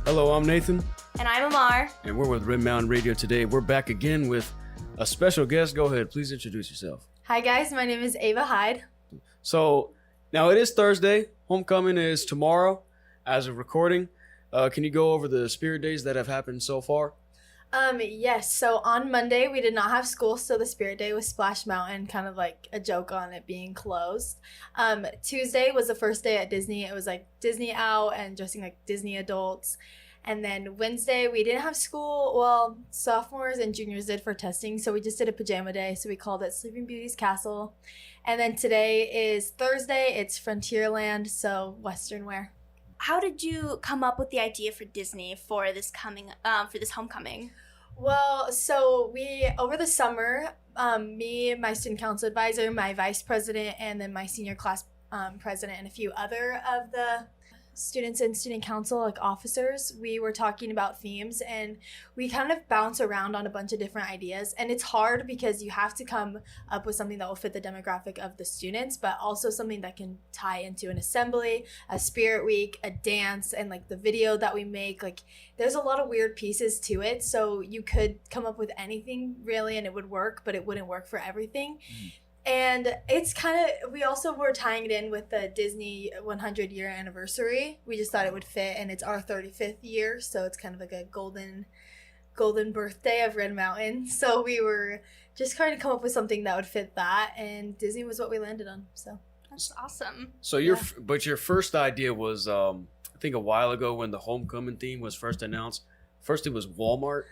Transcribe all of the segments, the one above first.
Hello, I'm Nathan. And I'm Imar. And we're with Red Mountain Radio today. We're back again with a special guest. Go ahead, please introduce yourself. Hi guys, my name is Ava Hyde. So, now it is Thursday. Homecoming is tomorrow as of recording. Can you go over the spirit days that have happened so far? Yes, so on Monday we did not have school, so the spirit day was Splash Mountain, kind of like a joke on it being closed. Tuesday was the first day at Disney. It was like Disney out and dressing like Disney adults. And then Wednesday we didn't have school. Well, sophomores and juniors did for testing, so we just did a pajama day, so we called it Sleeping Beauty's Castle. And then today is Thursday. It's Frontierland, so Western wear. How did you come up with the idea for Disney for this homecoming? Well, so we, over the summer, me, my student council advisor, my vice president, and then my senior class president, and a few other of the students in student council, like officers, we were talking about themes, and we kind of bounce around on a bunch of different ideas. And it's hard because you have to come up with something that will fit the demographic of the students, but also something that can tie into an assembly, a spirit week, a dance, and like the video that we make. Like, there's a lot of weird pieces to it, so you could come up with anything really and it would work, but it wouldn't work for everything. And it's kind of, we also were tying it in with the Disney 100 year anniversary. We just thought it would fit, and it's our 35th year, so it's kind of like a golden birthday of Red Mountain. So we were just trying to come up with something that would fit that, and Disney was what we landed on. So that's awesome. So your first idea was, I think a while ago when the homecoming theme was first announced. First it was Walmart.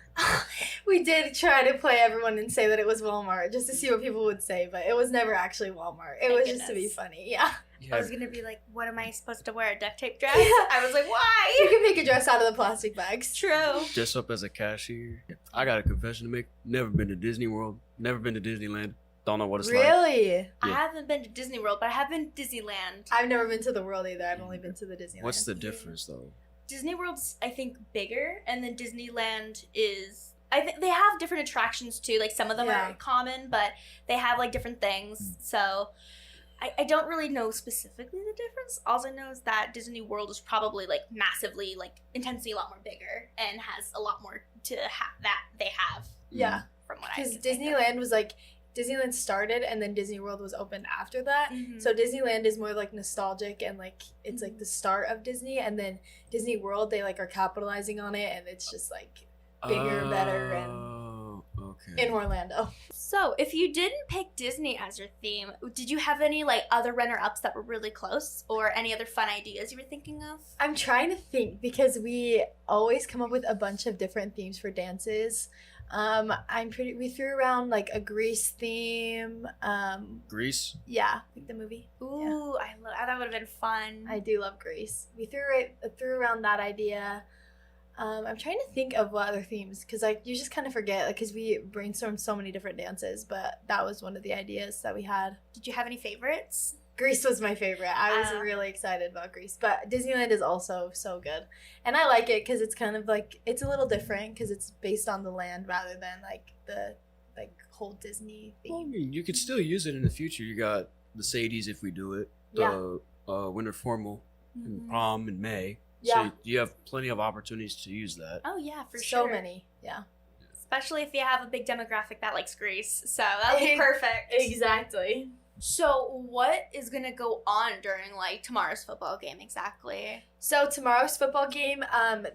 We did try to play everyone and say that it was Walmart just to see what people would say, but it was never actually Walmart. It was just to be funny, yeah. I was going to be like, what am I supposed to wear, a duct tape dress? I was like, why? You can make a dress out of the plastic bags. True. Dress up as a cashier. I got a confession to make. Never been to Disney World. Never been to Disneyland. Don't know what it's like. Really? Yeah. I haven't been to Disney World, but I have been to Disneyland. I've never been to the world either. I've only been to the Disneyland. What's the difference, though? Disney World's, I think, bigger, and then Disneyland is... I think they have different attractions, too. Like, some of them are common, but they have, like, different things. So, I don't really know specifically the difference. All I know is that Disney World is probably, like, massively, like, intensely a lot more bigger and has a lot more to that they have. Yeah. From what I can Because Disneyland was, like... Disneyland started, and then Disney World was opened after that. Mm-hmm. So Disneyland is more like nostalgic, and like it's like the start of Disney, and then Disney World, they like are capitalizing on it, and it's just like bigger, better, and in Orlando. So if you didn't pick Disney as your theme, did you have any like other runner-ups that were really close, or any other fun ideas you were thinking of? I'm trying to think, because we always come up with a bunch of different themes for dances. We threw around like a Grease theme. Grease? Yeah, like the movie. Ooh, yeah. That would have been fun. I do love Grease. We threw around that idea. I'm trying to think of what other themes, because like you just kind of forget, like, because we brainstormed so many different dances, but that was one of the ideas that we had. Did you have any favorites? Grease was my favorite. I was really excited about Grease, but Disneyland is also so good, and I like it because it's kind of like, it's a little different because it's based on the land rather than like the like whole Disney theme. Well, I mean, you could still use it in the future. You got the Sadies if we do it, the winter formal, and prom in May. Yeah. So you have plenty of opportunities to use that. Oh yeah, for sure. So many, yeah. Especially if you have a big demographic that likes Grease, so that'll be perfect. Exactly. So what is going to go on during, like, tomorrow's football game exactly? So tomorrow's football game,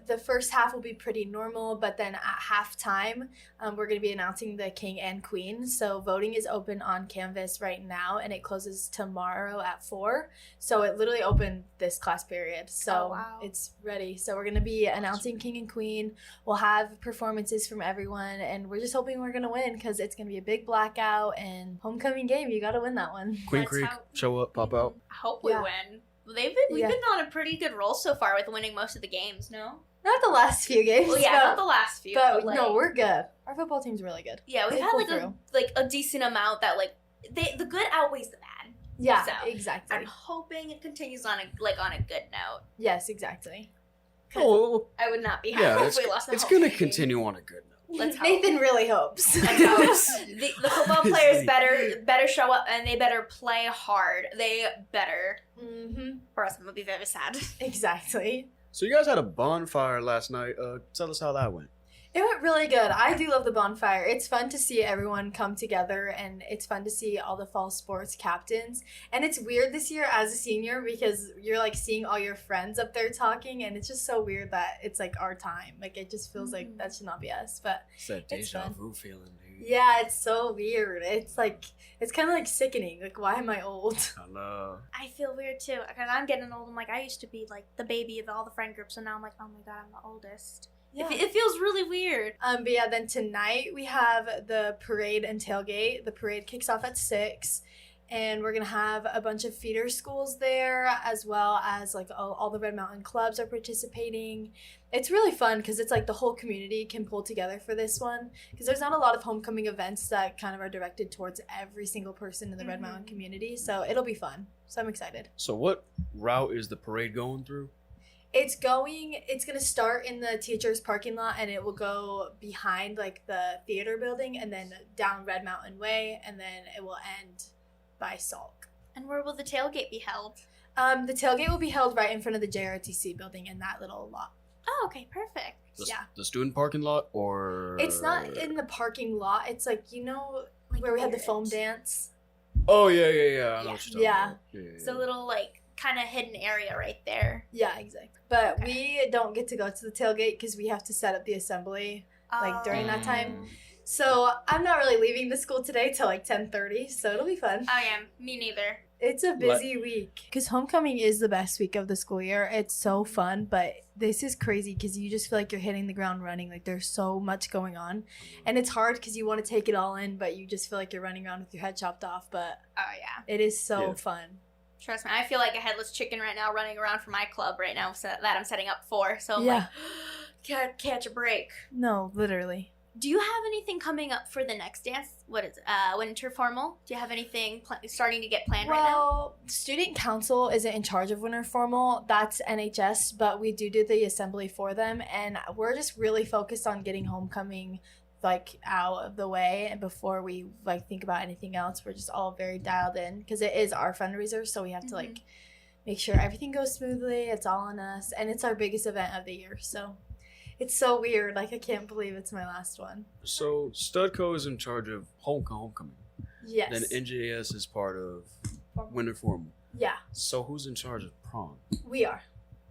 the first half will be pretty normal, but then at halftime, we're going to be announcing the king and queen. So voting is open on Canvas right now, and it closes tomorrow at 4. So it literally opened this class period. So It's ready. So we're going to be announcing king and queen. We'll have performances from everyone, and we're just hoping we're going to win, because it's going to be a big blackout, and homecoming game, you got to win that one. Queen Creek, show up, pop out. I hope we win. We've been on a pretty good roll so far with winning most of the games, no? Not the last few games. Well, yeah, not the last few. But like, no, we're good. Our football team's really good. Yeah, we've had a decent amount that like the good outweighs the bad. Yeah, so, exactly. I'm hoping it continues on a good note. Yes, exactly. Oh, I would not be happy if we lost the whole It's going to game. continue on a good note. Let's hope. Nathan really hopes. Let's hope. The football players better show up, and they better play hard. They better. Mm-hmm. Or else I'm going to be very sad. Exactly. So you guys had a bonfire last night. Tell us how that went. It went really good. I do love the bonfire. It's fun to see everyone come together, and it's fun to see all the fall sports captains. And it's weird this year as a senior because you're like seeing all your friends up there talking, and it's just so weird that it's like our time. Like it just feels like that should not be us. But It's that It's deja fun. vu feeling, dude. yeah, it's so weird. It's like it's kind of like sickening. Like why am I old? I know. I feel weird too because I'm getting old. I'm like, I used to be like the baby of all the friend groups, and now I'm like, oh my god, I'm the oldest. Yeah. It feels really weird. But yeah, then tonight we have the parade and tailgate. The parade kicks off at 6, and we're gonna have a bunch of feeder schools there, as well as like all the Red Mountain clubs are participating. It's really fun because it's like the whole community can pull together for this one because there's not a lot of homecoming events that kind of are directed towards every single person in the Red Mountain community. So it'll be fun. So I'm excited. So what route is the parade going through? It's gonna start in the teacher's parking lot, and it will go behind like the theater building and then down Red Mountain Way, and then it will end by Salk. And where will the tailgate be held? The tailgate will be held right in front of the JRTC building in that little lot. Oh, okay, perfect. The student parking lot, or It's not in the parking lot. It's like, Like where we had the near foam it. dance. Oh yeah. I know what you're talking Yeah. about. Yeah. It's a little like kind of hidden area right there. Yeah, exactly. But Okay. we don't get to go to the tailgate because we have to set up the assembly. Like, during that time. So I'm not really leaving the school today till like 10:30, so it'll be fun. I am. Me neither. It's a busy week. Because homecoming is the best week of the school year. It's so fun, but this is crazy because you just feel like you're hitting the ground running. Like there's so much going on. And it's hard because you want to take it all in, but you just feel like you're running around with your head chopped off. But Oh yeah. it is so Yeah. fun. Trust me, I feel like a headless chicken right now running around for my club right now that I'm setting up for. So I'm Yeah. like, can't catch a break. No, literally. Do you have anything coming up for the next dance? What is it? Winter formal? Do you have anything starting to get planned right now? Well, student council isn't in charge of winter formal. That's NHS, but we do the assembly for them, and we're just really focused on getting homecoming like out of the way, and before we like think about anything else, we're just all very dialed in because it is our fundraiser, so we have to like make sure everything goes smoothly. It's all on us, and it's our biggest event of the year, so it's so weird. Like I can't believe it's my last one. So Studco is in charge of homecoming. Yes. Then NJS is part of winter formal. Yeah, So who's in charge of prom? we are.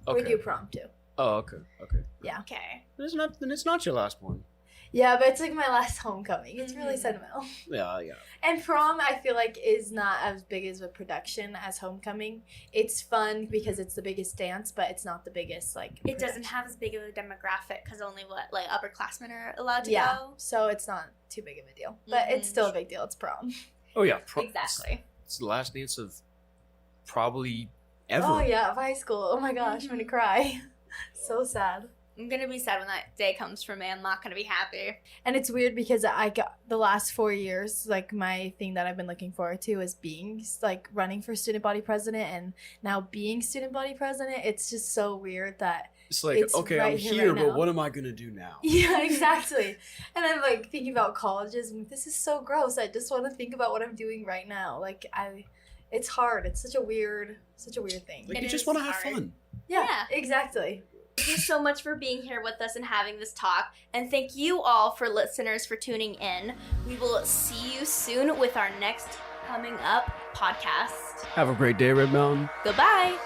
Okay. We do prom too. Oh, okay. Okay. Then it's not your last one. Yeah, but it's like my last homecoming. It's really sentimental. Yeah. And prom, I feel like, is not as big as a production as homecoming. It's fun because it's the biggest dance, but it's not the biggest, like, It doesn't production. have as big of a demographic because only like upperclassmen are allowed to Yeah, go. so it's not too big of a deal. But it's Mhm. still a big deal. It's prom. Oh yeah. Exactly. It's the last dance of probably ever. Oh, yeah, of high school. Oh, my gosh, I'm going to cry. So sad. I'm gonna be sad when that day comes for me. I'm not gonna be happy. And it's weird because I got the last 4 years, like my thing that I've been looking forward to is being like running for student body president, and now being student body president, it's just so weird that It's like, It's okay, right I'm here, here, right but now. what am I gonna do now? yeah, exactly. And I'm like thinking about colleges, and this is so gross. I just want to think about what I'm doing right now. Like it's hard. It's such a weird thing. Like It you just is want to have hard. fun. Yeah, exactly. Thank you so much for being here with us and having this talk. And thank you all for listeners for tuning in. We will see you soon with our next coming up podcast. Have a great day, Red Mountain. Goodbye.